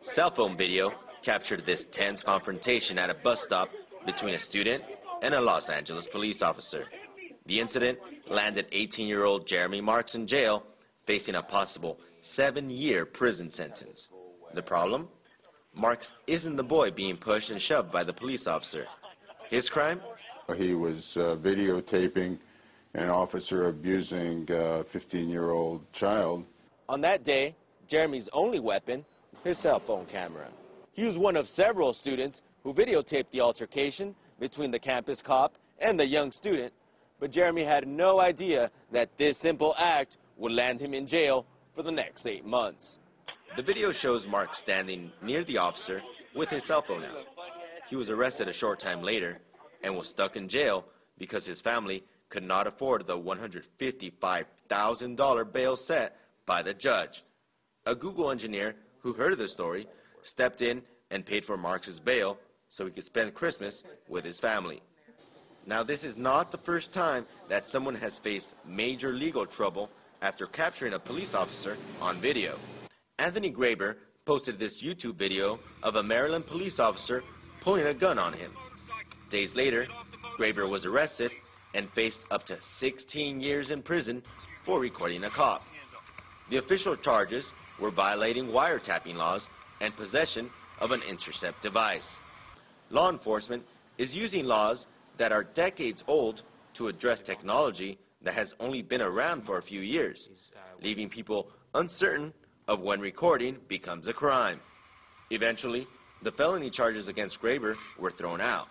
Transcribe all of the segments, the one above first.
Cell phone video captured this tense confrontation at a bus stop between a student and a Los Angeles police officer. The incident landed 18-year-old Jeremy Marks in jail, facing a possible 7-year prison sentence. The problem? Marks isn't the boy being pushed and shoved by the police officer. His crime? He was videotaping an officer abusing a 15-year-old child. On that day, Jeremy's only weapon, his cell phone camera. He was one of several students who videotaped the altercation between the campus cop and the young student, but Jeremy had no idea that this simple act would land him in jail for the next 8 months. The video shows Mark standing near the officer with his cell phone out. He was arrested a short time later and was stuck in jail because his family could not afford the $155,000 bail set by the judge. A Google engineer who heard of the story stepped in and paid for Marks' bail so he could spend Christmas with his family. Now, this is not the first time that someone has faced major legal trouble after capturing a police officer on video. Anthony Graber posted this YouTube video of a Maryland police officer pulling a gun on him. Days later, Graber was arrested and faced up to 16 years in prison for recording a cop. The official charges were violating wiretapping laws and possession of an intercept device. Law enforcement is using laws that are decades old to address technology that has only been around for a few years, leaving people uncertain of when recording becomes a crime. Eventually, the felony charges against Graber were thrown out.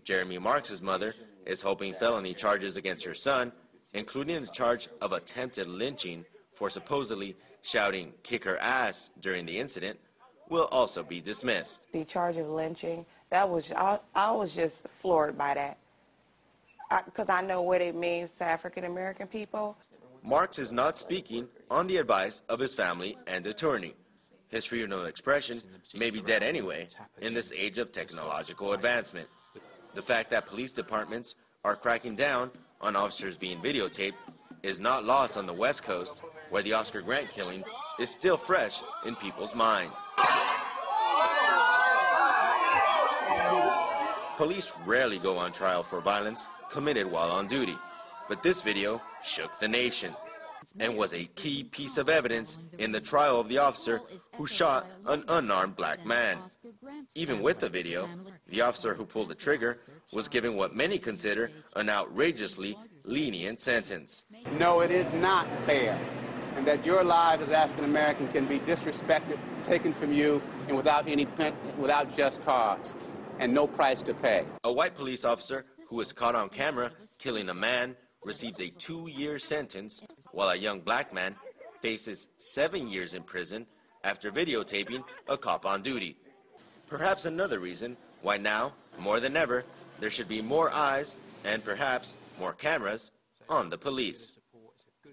Jeremy Marks' mother is hoping felony charges against her son, including the charge of attempted lynching for supposedly shouting "kick her ass" during the incident, will also be dismissed. The charge of lynching, I was just floored by that, because I know what it means to African American people. Marks is not speaking on the advice of his family and attorney. His freedom of expression may be dead anyway in this age of technological advancement. The fact that police departments are cracking down on officers being videotaped is not lost on the West Coast, where the Oscar Grant killing is still fresh in people's mind. Police rarely go on trial for violence committed while on duty, but this video shook the nation and was a key piece of evidence in the trial of the officer who shot an unarmed black man. Even with the video, the officer who pulled the trigger was given what many consider an outrageously lenient sentence. No, it is not fair, and that your life as African American can be disrespected, taken from you, and without just cause, and no price to pay. A white police officer who was caught on camera killing a man received a 2-year sentence, while a young black man faces 7 years in prison after videotaping a cop on duty. Perhaps another reason why now, more than ever, there should be more eyes and perhaps more cameras on the police.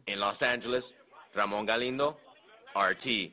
In Los Angeles, Ramon Galindo, RT.